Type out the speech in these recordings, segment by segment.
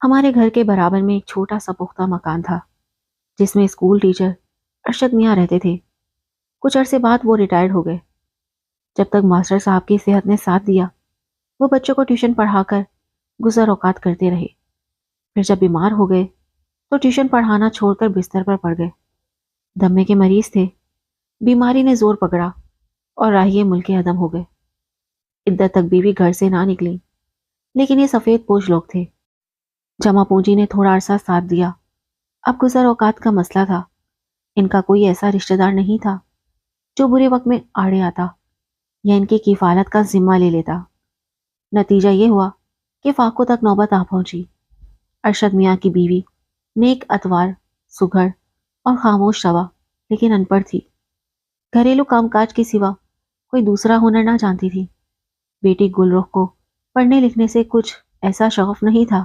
ہمارے گھر کے برابر میں ایک چھوٹا سا پختہ مکان تھا جس میں اسکول ٹیچر ارشد میاں رہتے تھے۔ کچھ عرصے بعد وہ ریٹائرڈ ہو گئے۔ جب تک ماسٹر صاحب کی صحت نے ساتھ دیا وہ بچوں کو ٹیوشن پڑھا کر گزر اوقات کرتے رہے۔ پھر جب بیمار ہو گئے تو ٹیوشن پڑھانا چھوڑ کر بستر پر پڑ گئے۔ دمے کے مریض تھے، بیماری نے زور پکڑا اور راہیے ملک عدم ہو گئے۔ عدت تک بیوی گھر سے نہ نکلی، لیکن یہ سفید پوش لوگ تھے۔ جمع پونجی نے تھوڑا عرصہ ساتھ دیا۔ اب گزر اوقات کا مسئلہ تھا۔ ان کا کوئی ایسا رشتہ دار نہیں تھا جو برے وقت میں آڑے آتا یا ان کی کفالت کا ذمہ لے لیتا۔ نتیجہ یہ ہوا کہ فاقوں تک نوبت آ پہنچی۔ ارشد میاں کی بیوی نیک اتوار، سگھڑ اور خاموش شوا لیکن ان پڑھ تھی۔ گھریلو کام کاج کے سوا کوئی دوسرا ہنر نہ جانتی تھی۔ بیٹی گل رخ کو پڑھنے لکھنے سے کچھ ایسا شغف نہیں تھا۔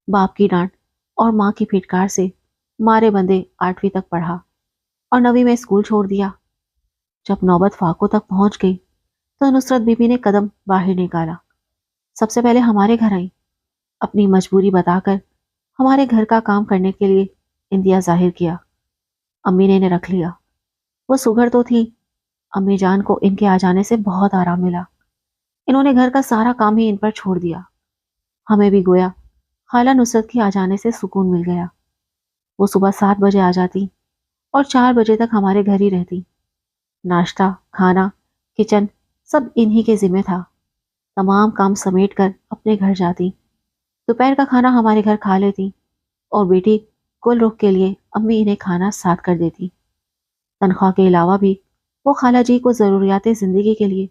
باپ کی ڈانٹ اور ماں کی پھٹکار سے مارے بندے 8ویں تک پڑھا اور 9ویں میں اسکول چھوڑ دیا۔ جب نوبت فاقوں تک پہنچ گئی تو نصرت بی بی نے قدم باہر نکالا۔ سب سے پہلے ہمارے گھر آئی، اپنی مجبوری بتا کر ہمارے گھر کا کام کرنے کے لیے اندیا ظاہر کیا۔ امی نے انہیں رکھ لیا۔ وہ سگھڑ تو تھی، امی جان کو ان کے آ جانے سے بہت آرام ملا۔ انہوں نے گھر کا سارا کام ہی ان پر چھوڑ دیا۔ ہمیں بھی گویا خالہ نصرت کی آ جانے سے سکون مل گیا۔ وہ صبح 7 بجے آ جاتی اور 4 بجے تک ہمارے گھر ہی رہتی۔ ناشتہ، کھانا، کچن سب انہی کے ذمہ تھا۔ تمام کام سمیٹ کر اپنے گھر جاتی۔ دوپہر کا کھانا ہمارے گھر کھا لیتی اور بیٹی گل رخ کے لیے امی انہیں کھانا ساتھ کر دیتی۔ تنخواہ کے علاوہ بھی وہ خالہ جی کو ضروریات زندگی کے لیے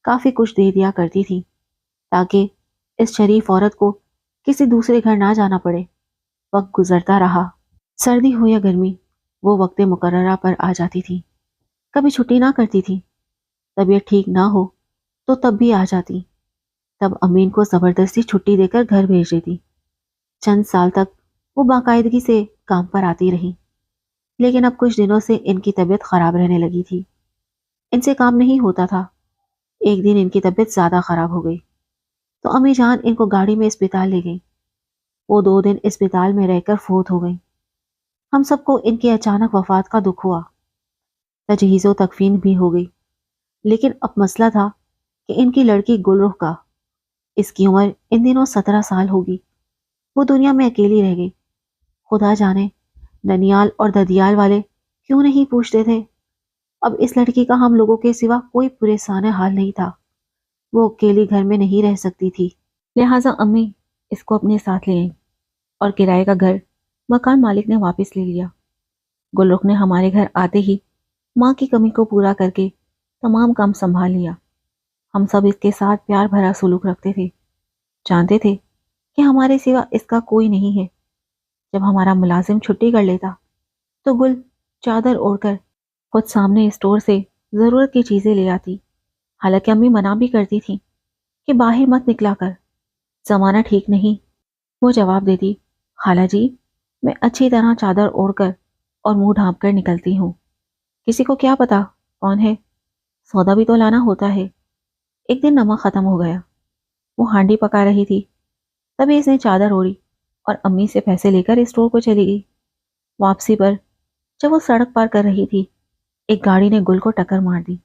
کافی کچھ دے دیا کرتی تھی تاکہ اس شریف عورت کو کسی دوسرے گھر نہ جانا پڑے۔ وقت گزرتا رہا، سردی ہو یا گرمی وہ وقت مقررہ پر آ جاتی تھی۔ کبھی چھٹی نہ کرتی تھی، طبیعت ٹھیک نہ ہو تو تب بھی آ جاتی۔ تب امین کو زبردستی چھٹی دے کر گھر بھیج دیتی۔ چند سال تک وہ باقاعدگی سے کام پر آتی رہی، لیکن اب کچھ دنوں سے ان کی طبیعت خراب رہنے لگی تھی۔ ان سے کام نہیں ہوتا تھا۔ ایک دن ان کی طبیعت زیادہ خراب ہو گئی تو امی جان ان کو گاڑی میں اسپتال لے گئی۔ وہ 2 دن اسپتال میں رہ کر فوت ہو گئی۔ ہم سب کو ان کی اچانک وفات کا دکھ ہوا۔ تجہیز و تکفین بھی ہو گئی، لیکن اب مسئلہ تھا کہ ان کی لڑکی گل رخ کا۔ اس کی عمر ان دنوں 17 سال ہوگی۔ وہ دنیا میں اکیلی رہ گئی۔ خدا جانے ننیال اور ددیال والے کیوں نہیں پوچھتے تھے۔ اب اس لڑکی کا ہم لوگوں کے سوا کوئی پریشان حال نہیں تھا۔ وہ اکیلی گھر میں نہیں رہ سکتی تھی، لہٰذا امی اس کو اپنے ساتھ لے آئیں اور کرائے کا گھر مکان مالک نے واپس لے لیا۔ گل رخ نے ہمارے گھر آتے ہی ماں کی کمی کو پورا کر کے تمام کام سنبھال لیا۔ ہم سب اس کے ساتھ پیار بھرا سلوک رکھتے تھے، جانتے تھے کہ ہمارے سوا اس کا کوئی نہیں ہے۔ جب ہمارا ملازم چھٹی کر لیتا تو گل چادر اوڑھ کر خود سامنے اسٹور سے ضرورت کی چیزیں لے آتی، حالانکہ امی منع بھی کرتی تھی کہ باہر مت نکلا کر، زمانہ ٹھیک نہیں۔ وہ جواب دیتی، خالہ جی میں اچھی طرح چادر اوڑھ کر اور منہ ڈھانپ کر نکلتی ہوں، کسی کو کیا پتا کون ہے، سودا بھی تو لانا ہوتا ہے۔ ایک دن نمک ختم ہو گیا، وہ ہانڈی پکا رہی تھی، تبھی اس نے چادر اوڑھی اور امی سے پیسے لے کر اسٹور کو چلی گئی۔ واپسی پر جب وہ سڑک پار کر رہی تھی ایک گاڑی نے گل کو ٹکر مار دی۔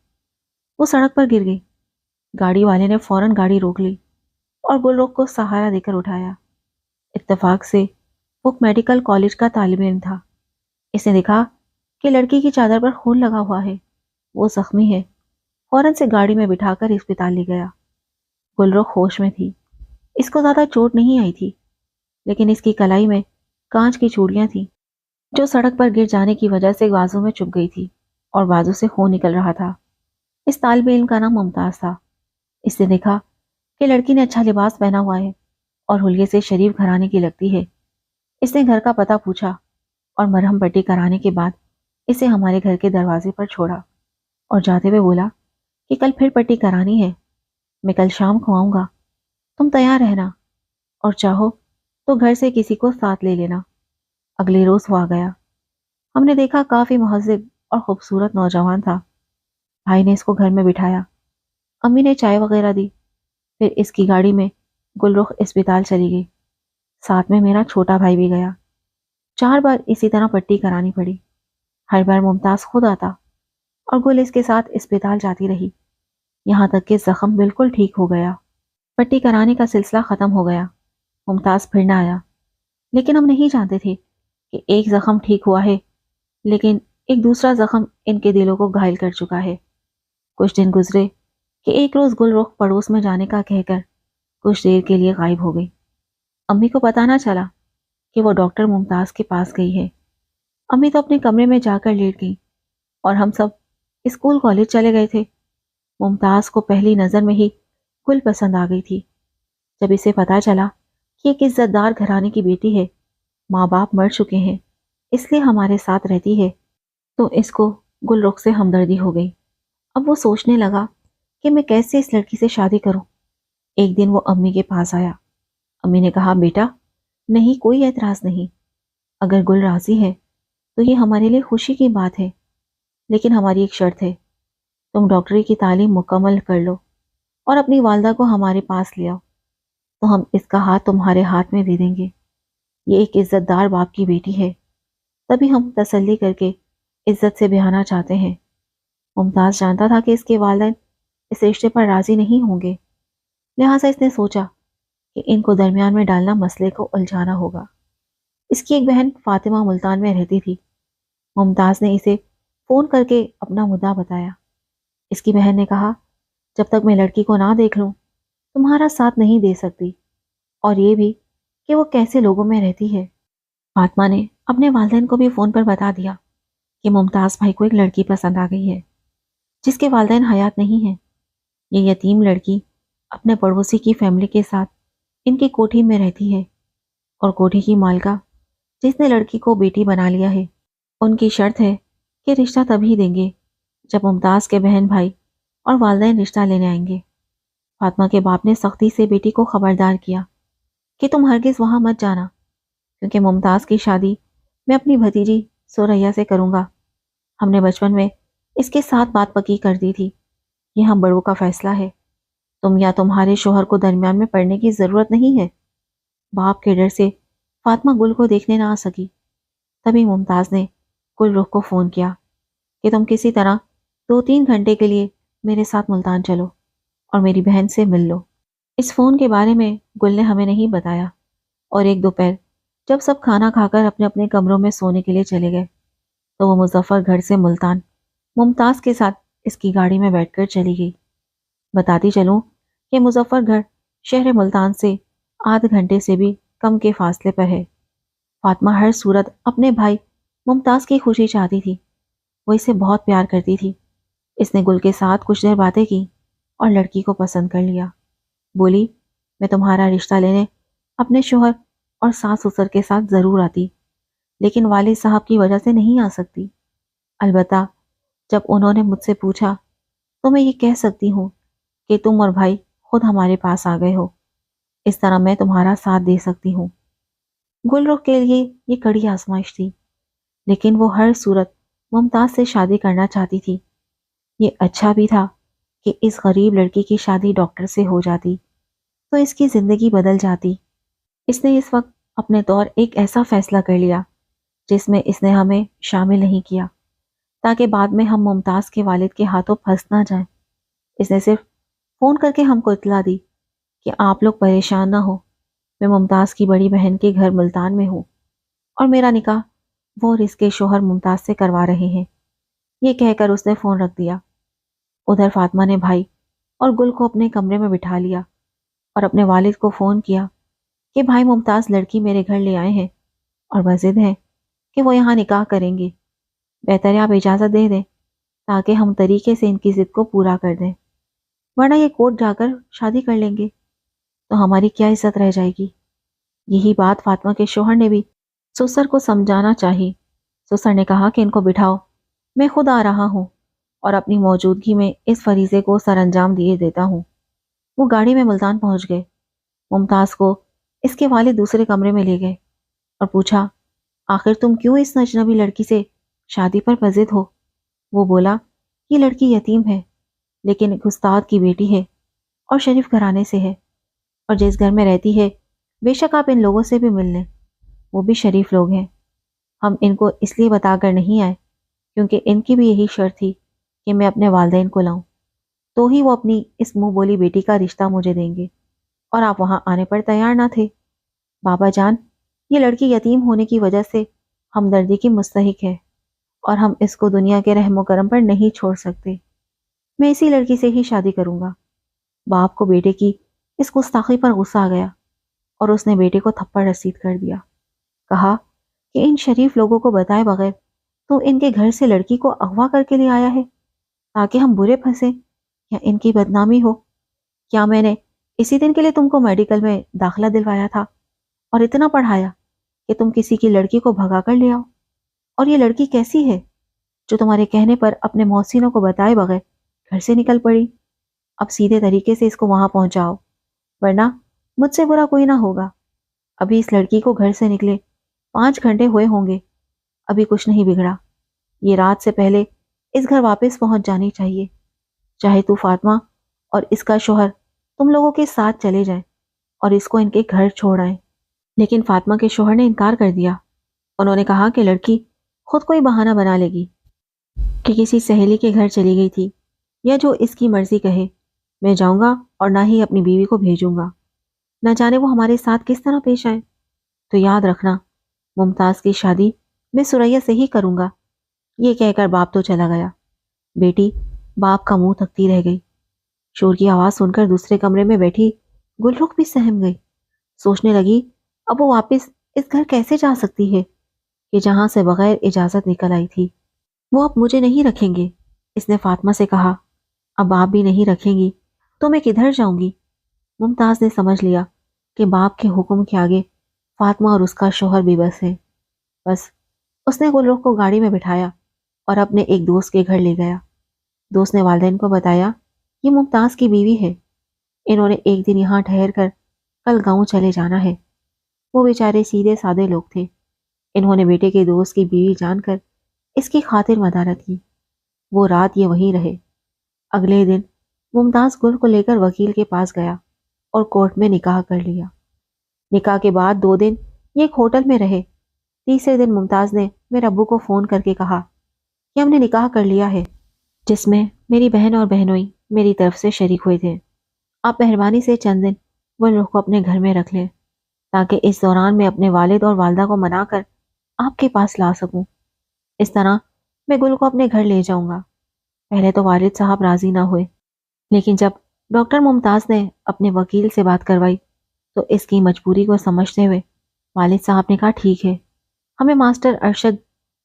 وہ سڑک پر گر گئی۔ گاڑی والے نے فوراً گاڑی روک لی اور گل رخ کو سہارا دے کر اٹھایا۔ اتفاق سے وہ میڈیکل کالج کا طالب علم تھا۔ اس نے دیکھا کہ لڑکی کی چادر پر خون لگا ہوا ہے، وہ زخمی ہے، فوراً سے گاڑی میں بٹھا کر اسپتال لے گیا۔ گل رخ ہوش میں تھی، اس کو زیادہ چوٹ نہیں آئی تھی، لیکن اس کی کلائی میں کانچ کی چوڑیاں تھیں جو سڑک پر گر جانے کی وجہ سے بازو میں چبھ گئی تھی اور بازو سے خون نکل رہا تھا۔ اس طالب علم کا نام ممتاز تھا۔ اس نے دیکھا کہ لڑکی نے اچھا لباس پہنا ہوا ہے اور حلیے سے شریف گھرانے کی لگتی ہے۔ اس نے گھر کا پتہ پوچھا اور مرہم پٹی کرانے کے بعد اسے ہمارے گھر کے دروازے پر چھوڑا اور جاتے ہوئے بولا کہ کل پھر پٹی کرانی ہے، میں کل شام کو آؤں گا، تم تیار رہنا اور چاہو تو گھر سے کسی کو ساتھ لے لینا۔ اگلے روز وہ آ گیا۔ ہم نے دیکھا کافی مہذب اور خوبصورت نوجوان تھا۔ بھائی نے اس کو گھر میں بٹھایا، امی نے چائے وغیرہ دی، پھر اس کی گاڑی میں گل رخ اسپتال چلی گئی۔ ساتھ میں میرا چھوٹا بھائی بھی گیا۔ 4 بار اسی طرح پٹی کرانی پڑی۔ ہر بار ممتاز خود آتا اور گل اس کے ساتھ اسپتال جاتی رہی، یہاں تک کہ زخم بالکل ٹھیک ہو گیا۔ پٹی کرانے کا سلسلہ ختم ہو گیا، ممتاز پھر نہ آیا، لیکن ہم نہیں جانتے تھے کہ ایک زخم ٹھیک ہوا ہے، لیکن ایک دوسرا زخم ان کے دلوں کو گھائل کر چکا ہے۔ کچھ دن گزرے کہ ایک روز گل رخ پڑوس میں جانے کا کہہ کر کچھ دیر کے لیے غائب ہو گئی۔ امی کو پتہ نہ چلا کہ وہ ڈاکٹر ممتاز کے پاس گئی ہے۔ امی تو اپنے کمرے میں جا کر لیٹ گئی اور ہم سب اسکول کالج چلے گئے تھے۔ ممتاز کو پہلی نظر میں ہی گل پسند آ گئی تھی۔ جب اسے پتا چلا کہ ایک عزت دار گھرانے کی بیٹی ہے، ماں باپ مر چکے ہیں، اس لیے ہمارے ساتھ رہتی ہے، تو اس کو گل رخ سے ہمدردی ہو گئی۔ اب وہ سوچنے لگا کہ میں کیسے اس لڑکی سے شادی کروں۔ ایک دن وہ امی کے پاس آیا۔ امی نے کہا، بیٹا نہیں، کوئی اعتراض نہیں، اگر گل راضی ہے تو یہ ہمارے لیے خوشی کی بات ہے، لیکن ہماری ایک شرط ہے، تم ڈاکٹری کی تعلیم مکمل کر لو اور اپنی والدہ کو ہمارے پاس لے آؤ، تو ہم اس کا ہاتھ تمہارے ہاتھ میں دے دیں گے۔ یہ ایک عزت دار باپ کی بیٹی ہے، تبھی ہم تسلی کر کے عزت سے بیاہنا چاہتے ہیں۔ ممتاز جانتا تھا کہ اس کے والدین اس رشتے پر راضی نہیں ہوں گے، لہٰذا اس نے سوچا کہ ان کو درمیان میں ڈالنا مسئلے کو الجھانا ہوگا۔ اس کی ایک بہن فاطمہ ملتان میں رہتی تھی۔ ممتاز نے اسے فون کر کے اپنا مدعا بتایا۔ اس کی بہن نے کہا، جب تک میں لڑکی کو نہ دیکھ لوں تمہارا ساتھ نہیں دے سکتی، اور یہ بھی کہ وہ کیسے لوگوں میں رہتی ہے۔ فاطمہ نے اپنے والدین کو بھی فون پر بتا دیا کہ ممتاز بھائی کو ایک لڑکی پسند آ گئی ہے جس کے والدین حیات نہیں ہیں۔ یہ یتیم لڑکی اپنے پڑوسی کی فیملی کے ساتھ ان کی کوٹھی میں رہتی ہے، اور کوٹھی کی مالکہ جس نے لڑکی کو بیٹی بنا لیا ہے، ان کی شرط ہے کہ رشتہ تبھی دیں گے جب ممتاز کے بہن بھائی اور والدین رشتہ لینے آئیں گے۔ فاطمہ کے باپ نے سختی سے بیٹی کو خبردار کیا کہ تم ہرگز وہاں مت جانا، کیونکہ ممتاز کی شادی میں اپنی بھتیجی سوریا سے کروں گا۔ ہم نے بچپن میں اس کے ساتھ بات پکی کر دی تھی، یہ ہم بڑوں کا فیصلہ ہے، تم یا تمہارے شوہر کو درمیان میں پڑنے کی ضرورت نہیں ہے۔ باپ کے ڈر سے فاطمہ گل کو دیکھنے نہ آ سکی۔ تبھی ممتاز نے گل رخ کو فون کیا کہ تم کسی طرح 2-3 گھنٹے کے لیے میرے ساتھ ملتان چلو اور میری بہن سے مل لو۔ اس فون کے بارے میں گل نے ہمیں نہیں بتایا، اور ایک دوپہر جب سب کھانا کھا کر اپنے اپنے کمروں میں سونے کے لیے چلے گئے تو وہ مظفر گھر سے ملتان ممتاز کے ساتھ اس کی گاڑی میں بیٹھ کر چلی گئی۔ بتاتی چلوں کہ مظفر گھر شہر ملتان سے آدھ گھنٹے سے بھی کم کے فاصلے پر ہے۔ فاطمہ ہر صورت اپنے بھائی ممتاز کی خوشی چاہتی تھی، وہ اسے بہت پیار کرتی تھی۔ اس نے گل کے ساتھ کچھ دیر باتیں کی اور لڑکی کو پسند کر لیا۔ بولی، میں تمہارا رشتہ لینے اپنے شوہر اور ساس سسر کے ساتھ ضرور آتی، لیکن والد صاحب کی وجہ سے نہیں آ سکتی۔ البتہ جب انہوں نے مجھ سے پوچھا تو میں یہ کہہ سکتی ہوں کہ تم اور بھائی خود ہمارے پاس آ گئے ہو، اس طرح میں تمہارا ساتھ دے سکتی ہوں۔ گل رخ کے لیے یہ کڑی آزمائش تھی، لیکن وہ ہر صورت ممتاز سے شادی کرنا چاہتی تھی۔ یہ اچھا بھی تھا کہ اس غریب لڑکی کی شادی ڈاکٹر سے ہو جاتی تو اس کی زندگی بدل جاتی۔ اس نے اس وقت اپنے طور ایک ایسا فیصلہ کر لیا جس میں اس نے ہمیں شامل نہیں کیا، تاکہ بعد میں ہم ممتاز کے والد کے ہاتھوں پھنس نہ جائیں۔ اس نے صرف فون کر کے ہم کو اطلاع دی کہ آپ لوگ پریشان نہ ہو، میں ممتاز کی بڑی بہن کے گھر ملتان میں ہوں اور میرا نکاح وہ اور اس کے شوہر ممتاز سے کروا رہے ہیں۔ یہ کہہ کر اس نے فون رکھ دیا۔ ادھر فاطمہ نے بھائی اور گل کو اپنے کمرے میں بٹھا لیا اور اپنے والد کو فون کیا کہ بھائی ممتاز لڑکی میرے گھر لے آئے ہیں اور بضد ہیں کہ وہ یہاں نکاح کریں گے، بہتر ہے آپ اجازت دے دیں تاکہ ہم طریقے سے ان کی ضد کو پورا کر دیں، ورنہ یہ کورٹ جا کر شادی کر لیں گے تو ہماری کیا عزت رہ جائے گی۔ یہی بات فاطمہ کے شوہر نے بھی سسر کو سمجھانا چاہی۔ سسر نے کہا کہ ان کو بٹھاؤ، میں خود آ رہا ہوں اور اپنی موجودگی میں اس فریضے کو سر انجام دیے دیتا ہوں۔ وہ گاڑی میں ملتان پہنچ گئے۔ ممتاز کو اس کے والد دوسرے کمرے میں لے گئے اور پوچھا، آخر تم کیوں اس اجنبی لڑکی سے شادی پر بضد ہو؟ وہ بولا، یہ لڑکی یتیم ہے، لیکن ایک استاد کی بیٹی ہے اور شریف گھرانے سے ہے، اور جس گھر میں رہتی ہے بے شک آپ ان لوگوں سے بھی مل لیں، وہ بھی شریف لوگ ہیں۔ ہم ان کو اس لیے بتا کر نہیں آئے کیونکہ ان کی بھی یہی شرط تھی کہ میں اپنے والدین کو لاؤں، تو ہی وہ اپنی اس منہ بولی بیٹی کا رشتہ مجھے دیں گے، اور آپ وہاں آنے پر تیار نہ تھے۔ بابا جان، یہ لڑکی یتیم ہونے کی وجہ سے ہمدردی کی مستحق ہے، اور ہم اس کو دنیا کے رحم و کرم پر نہیں چھوڑ سکتے۔ میں اسی لڑکی سے ہی شادی کروں گا۔ باپ کو بیٹے کی اس گستاخی پر غصہ آ گیا اور اس نے بیٹے کو تھپڑ رسید کر دیا۔ کہا کہ ان شریف لوگوں کو بتائے بغیر تو ان کے گھر سے لڑکی کو اغوا کر کے لے آیا ہے تاکہ ہم برے پھنسیں یا ان کی بدنامی ہو۔ کیا میں نے اسی دن کے لیے تم کو میڈیکل میں داخلہ دلوایا تھا اور اتنا پڑھایا کہ تم کسی کی لڑکی کو بھگا کر لے آؤ؟ اور یہ لڑکی کیسی ہے جو تمہارے کہنے پر اپنے محسنوں کو بتائے بغیر گھر سے نکل پڑی؟ اب سیدھے طریقے سے اس کو وہاں پہنچاؤ، ورنہ مجھ سے برا کوئی نہ ہوگا۔ ابھی اس لڑکی کو گھر سے نکلے 5 گھنٹے ہوئے ہوں گے، ابھی کچھ نہیں بگڑا۔ یہ رات سے پہلے اس گھر واپس پہنچ جانی چاہیے، چاہے تو فاطمہ اور اس کا شوہر تم لوگوں کے ساتھ چلے جائیں اور اس کو ان کے گھر چھوڑ آئیں۔ لیکن فاطمہ کے شوہر نے انکار کر دیا۔ انہوں نے کہا کہ لڑکی خود کوئی بہانہ بنا لے گی کہ کسی سہیلی کے گھر چلی گئی تھی، یا جو اس کی مرضی کہے۔ میں جاؤں گا اور نہ ہی اپنی بیوی کو بھیجوں گا، نہ جانے وہ ہمارے ساتھ کس طرح پیش آئے۔ تو یاد رکھنا، ممتاز کی شادی میں سریا سے ہی کروں گا۔ یہ کہہ کر باپ تو چلا گیا۔ بیٹی باپ کا منہ تکتی رہ گئی۔ شور کی آواز سن کر دوسرے کمرے میں بیٹھی گل رخ بھی سہم گئی۔ سوچنے لگی اب وہ واپس اس گھر کیسے جا سکتی ہے کہ جہاں سے بغیر اجازت نکل آئی تھی۔ وہ اب مجھے نہیں رکھیں گے، اس نے فاطمہ سے کہا۔ اب آپ بھی نہیں رکھیں گی تو میں کدھر جاؤں گی؟ ممتاز نے سمجھ لیا کہ باپ کے حکم کے آگے فاطمہ اور اس کا شوہر بھی بس ہے۔ بس اس نے گل رخ کو گاڑی میں بٹھایا اور اپنے ایک دوست کے گھر لے گیا۔ دوست نے والدین کو بتایا یہ ممتاز کی بیوی ہے، انہوں نے ایک دن یہاں ٹھہر کر کل گاؤں چلے جانا ہے۔ وہ بیچارے سیدھے سادے لوگ تھے، انہوں نے بیٹے کے دوست کی بیوی جان کر اس کی خاطر مدارت کی۔ وہ رات یہ وہیں رہے۔ اگلے دن ممتاز گل کو لے کر وکیل کے پاس گیا اور کورٹ میں نکاح کر لیا۔ نکاح کے بعد 2 دن یہ ایک ہوٹل میں رہے۔ تیسرے دن ممتاز نے میرے ابو کو فون کر کے کہا کہ ہم نے نکاح کر لیا ہے، جس میں میری بہن اور بہنوئی میری طرف سے شریک ہوئے تھے۔ آپ مہربانی سے چند دن گل رخ کو اپنے گھر میں رکھ لیں تاکہ اس دوران میں اپنے والد اور والدہ کو منا کر آپ کے پاس لا سکوں۔ اس طرح میں گل کو اپنے گھر لے جاؤں گا۔ پہلے تو والد صاحب راضی نہ ہوئے، لیکن جب ڈاکٹر ممتاز نے اپنے وکیل سے بات کروائی تو اس کی مجبوری کو سمجھتے ہوئے والد صاحب نے کہا ٹھیک ہے، ہمیں ماسٹر ارشد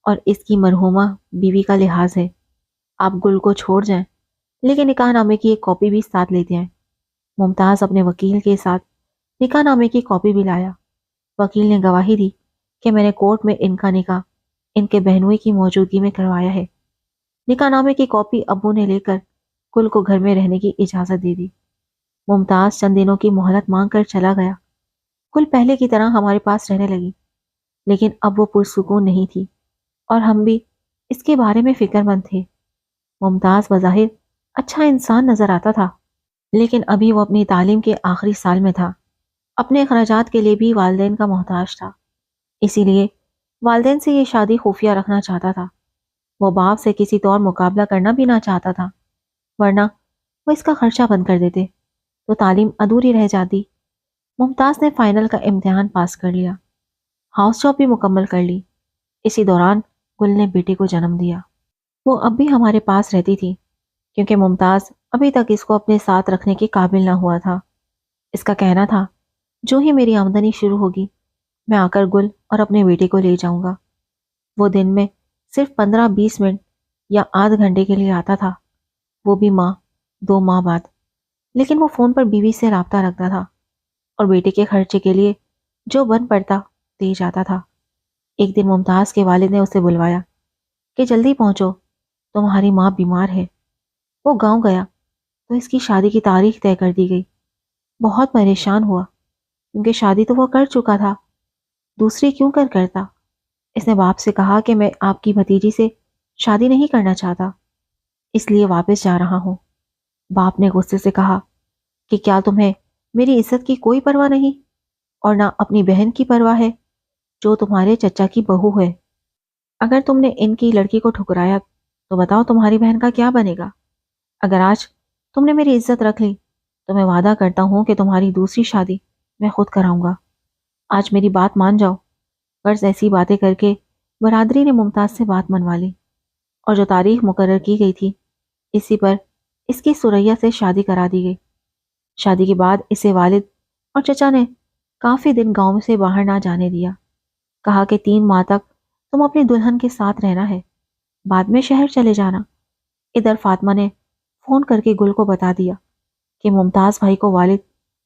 اور اس کی مرحومہ بیوی کا لحاظ ہے، آپ گل کو چھوڑ جائیں، لیکن نکاح نامے کی ایک کاپی بھی ساتھ لیتے ہیں۔ ممتاز اپنے وکیل کے ساتھ نکاح نامے کی کاپی بھی لایا۔ وکیل نے گواہی دی کہ میں نے کورٹ میں ان کا نکاح ان کے بہنوئی کی موجودگی میں کروایا ہے۔ نکاح نامے کی کاپی ابو نے لے کر گل کو گھر میں رہنے کی اجازت دے دی۔ ممتاز چند دنوں کی مہلت مانگ کر چلا گیا۔ گل پہلے کی طرح ہمارے پاس رہنے لگی، لیکن اب وہ پرسکون نہیں تھی اور ہم بھی اس کے بارے میں فکر مند تھے۔ ممتاز بظاہر اچھا انسان نظر آتا تھا، لیکن ابھی وہ اپنی تعلیم کے آخری سال میں تھا، اپنے اخراجات کے لیے بھی والدین کا محتاج تھا، اسی لیے والدین سے یہ شادی خفیہ رکھنا چاہتا تھا۔ وہ باپ سے کسی طور مقابلہ کرنا بھی نہ چاہتا تھا، ورنہ وہ اس کا خرچہ بند کر دیتے تو تعلیم ادھوری رہ جاتی۔ ممتاز نے فائنل کا امتحان پاس کر لیا، ہاؤس جاب بھی مکمل کر لی۔ اسی دوران گل نے بیٹے کو جنم دیا۔ وہ اب بھی ہمارے پاس رہتی تھی کیونکہ ممتاز ابھی تک اس کو اپنے ساتھ رکھنے کے قابل نہ ہوا تھا۔ اس کا کہنا تھا جو ہی میری آمدنی شروع ہوگی میں آ کر گل اور اپنے بیٹے کو لے جاؤں گا۔ وہ دن میں صرف 15-20 منٹ یا آدھ گھنٹے کے لیے آتا تھا، وہ بھی 2 ماہ بعد، لیکن وہ فون پر بیوی سے رابطہ رکھتا تھا اور بیٹے کے خرچے کے لیے جو بن پڑتا دے جاتا تھا۔ ایک دن ممتاز کے والد نے اسے بلوایا کہ جلدی پہنچو، تمہاری ماں بیمار ہے۔ وہ گاؤں گیا تو اس کی شادی کی تاریخ طے کر دی گئی۔ بہت پریشان ہوا کیونکہ شادی تو وہ کر چکا تھا، دوسری کیوں کرتا۔ اس نے باپ سے کہا کہ میں آپ کی بھتیجی سے شادی نہیں کرنا چاہتا، اس لیے واپس جا رہا ہوں۔ باپ نے غصے سے کہا کہ کیا تمہیں میری عزت کی کوئی پرواہ نہیں؟ اور نہ اپنی بہن کی پرواہ ہے جو تمہارے چچا کی بہو ہے۔ اگر تم نے ان کی لڑکی کو ٹھکرایا تو بتاؤ تمہاری بہن کا کیا بنے گا؟ اگر آج تم نے میری عزت رکھ لی تو میں وعدہ کرتا ہوں کہ تمہاری دوسری شادی میں خود کراؤں گا۔ آج میری بات مان جاؤ۔ غرض ایسی باتیں کر کے برادری نے ممتاز سے بات منوا لی اور جو تاریخ مقرر کی گئی تھی اسی پر اس کی سریا سے شادی کرا دی گئی۔ شادی کے بعد اسے والد اور چچا نے کافی دن گاؤں سے باہر نہ جانے دیا۔ کہا کہ 3 ماہ تک تم اپنی دلہن کے ساتھ رہنا ہے، بعد میں شہر چلے جانا۔ ادھر فاطمہ نے فون کر کے گل کو بتا دیا کہ ممتاز بھائی کو والد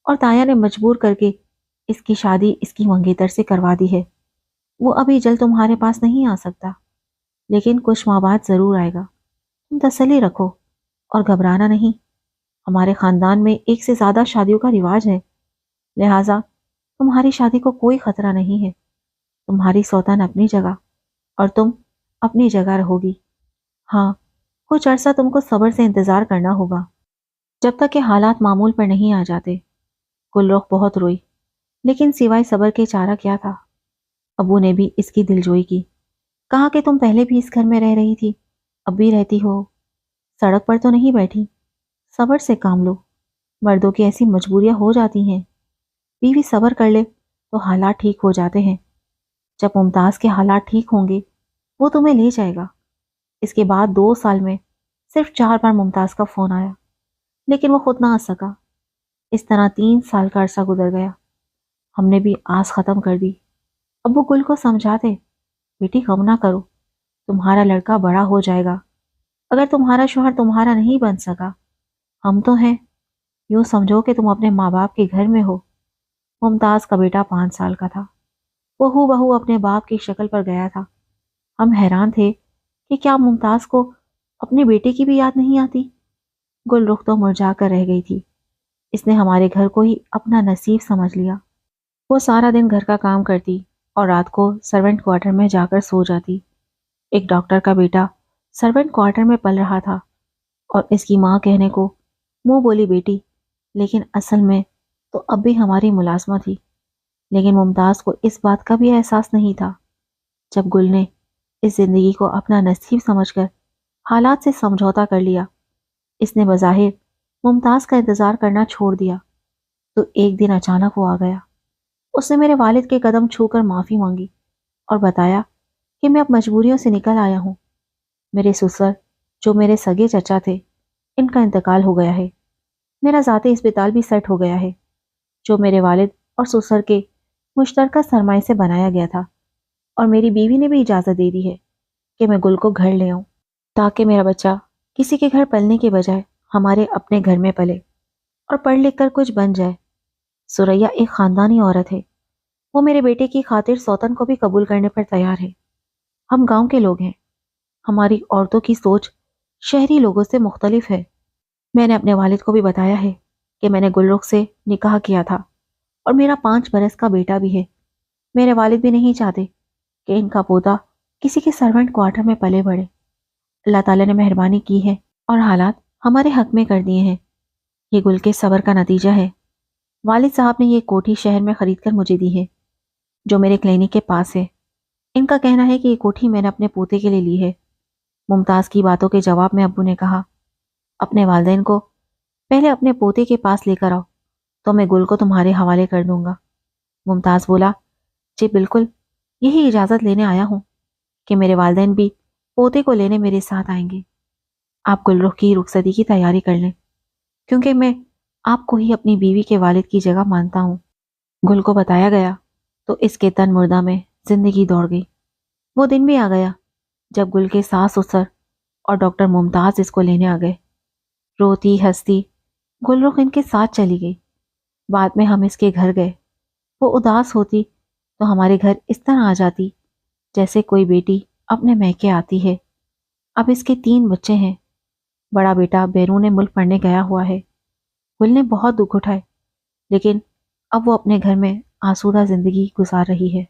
اور تایا نے مجبور کر کے اس کی شادی اس کی منگیتر سے کروا دی ہے۔ وہ ابھی جلد تمہارے پاس نہیں آ سکتا، لیکن کچھ ماہ بعد ضرور آئے گا۔ تم تسلی رکھو اور گھبرانا نہیں۔ ہمارے خاندان میں 1 سے زیادہ شادیوں کا رواج ہے، لہٰذا تمہاری شادی کو کوئی خطرہ نہیں ہے۔ تمہاری سوتن اپنی جگہ اور تم اپنی جگہ رہو گی۔ ہاں، کچھ عرصہ تم کو صبر سے انتظار کرنا ہوگا جب تک کہ حالات معمول پر نہیں آ جاتے۔ گل رخ بہت روئی، لیکن سوائے صبر کے چارہ کیا تھا؟ ابو نے بھی اس کی دلجوئی کی۔ کہا کہ تم پہلے بھی اس گھر میں رہ رہی تھی، اب بھی رہتی ہو، سڑک پر تو نہیں بیٹھی۔ صبر سے کام لو، مردوں کی ایسی مجبوریاں ہو جاتی ہیں۔ بیوی صبر کر لے تو حالات ٹھیک ہو جاتے ہیں۔ جب ممتاز کے حالات ٹھیک ہوں گے وہ تمہیں لے جائے گا۔ اس کے بعد 2 سال میں صرف 4 بار ممتاز کا فون آیا، لیکن وہ خود نہ آ سکا۔ اس طرح 3 سال کا عرصہ گزر گیا۔ ہم نے بھی آس ختم کر دی۔ ابو گل کو سمجھاتے، بیٹی غم نہ کرو، تمہارا لڑکا بڑا ہو جائے گا۔ اگر تمہارا شوہر تمہارا نہیں بن سکا، ہم تو ہیں۔ یوں سمجھو کہ تم اپنے ماں باپ کے گھر میں ہو۔ ممتاز کا بیٹا 5 سال کا تھا، وہ ہو بہو اپنے باپ کی شکل پر گیا تھا۔ ہم حیران تھے کہ کیا ممتاز کو اپنے بیٹے کی بھی یاد نہیں آتی؟ گل رخ تو مرجھا کر رہ گئی تھی۔ اس نے ہمارے گھر کو ہی اپنا نصیب سمجھ لیا۔ وہ سارا دن گھر کا کام کرتی اور رات کو سرونٹ کوارٹر میں جا کر سو جاتی۔ ایک ڈاکٹر کا بیٹا سرونٹ کوارٹر میں پل رہا تھا اور اس کی ماں کہنے کو منہ بولی بیٹی، لیکن اصل میں تو اب بھی ہماری ملازمہ تھی۔ لیکن ممتاز کو اس بات کا بھی احساس نہیں تھا۔ جب گل نے اس زندگی کو اپنا نصیب سمجھ کر حالات سے سمجھوتا کر لیا، اس نے بظاہر ممتاز کا انتظار کرنا چھوڑ دیا، تو ایک دن اچانک وہ آ گیا۔ اس نے میرے والد کے قدم چھو کر معافی مانگی اور بتایا کہ میں اب مجبوریوں سے نکل آیا ہوں۔ میرے سسر جو میرے سگے چچا تھے، ان کا انتقال ہو گیا ہے۔ میرا ذاتی اسپتال بھی سیٹ ہو گیا ہے جو میرے والد اور سسر کے مشترکہ سرمائے سے بنایا گیا تھا، اور میری بیوی نے بھی اجازت دے دی ہے کہ میں گل کو گھر لے آؤں تاکہ میرا بچہ کسی کے گھر پلنے کے بجائے ہمارے اپنے گھر میں پلے اور پڑھ لکھ کر کچھ بن جائے۔ سریا ایک خاندانی عورت ہے، وہ میرے بیٹے کی خاطر سوتن کو بھی قبول کرنے پر تیار ہے۔ ہم گاؤں کے لوگ ہیں، ہماری عورتوں کی سوچ شہری لوگوں سے مختلف ہے۔ میں نے اپنے والد کو بھی بتایا ہے کہ میں نے گل رخ سے نکاح کیا تھا اور میرا 5 برس کا بیٹا بھی ہے۔ میرے والد بھی نہیں چاہتے کہ ان کا پوتا کسی کے سرونٹ کوارٹر میں پلے بڑھے۔ اللہ تعالیٰ نے مہربانی کی ہے اور حالات ہمارے حق میں کر دیے ہیں۔ یہ گل کے صبر کا نتیجہ ہے۔ والد صاحب نے یہ کوٹھی شہر میں خرید کر مجھے دی ہے جو میرے کلینک کے پاس ہے۔ ان کا کہنا ہے کہ یہ کوٹھی میں نے اپنے پوتے کے لیے لی ہے۔ ممتاز کی باتوں کے جواب میں ابو نے کہا، اپنے والدین کو پہلے اپنے پوتے کے پاس لے کر آؤ تو میں گل کو تمہارے حوالے کر دوں گا۔ ممتاز بولا، جی بالکل، یہی اجازت لینے آیا ہوں کہ میرے والدین بھی پوتے کو لینے میرے ساتھ آئیں گے۔ آپ گل رخ کی رخصتی کی تیاری کر لیں، کیونکہ میں آپ کو ہی اپنی بیوی کے والد کی جگہ مانتا ہوں۔ گل کو بتایا گیا تو اس کے تن مردہ میں زندگی دوڑ گئی۔ وہ دن بھی آ گیا جب گل کے ساس سسر اور ڈاکٹر ممتاز اس کو لینے آ گئے۔ روتی ہنستی گل رخ ان کے ساتھ چلی گئی۔ بعد میں ہم اس کے گھر گئے۔ وہ اداس ہوتی تو ہمارے گھر اس طرح آ جاتی جیسے کوئی بیٹی اپنے میکے آتی ہے۔ اب اس کے 3 بچے ہیں۔ بڑا بیٹا بیرون ملک پڑھنے گیا ہوا ہے۔ گل نے بہت دکھ اٹھائے، لیکن اب وہ اپنے گھر میں آسودہ زندگی گزار رہی ہے۔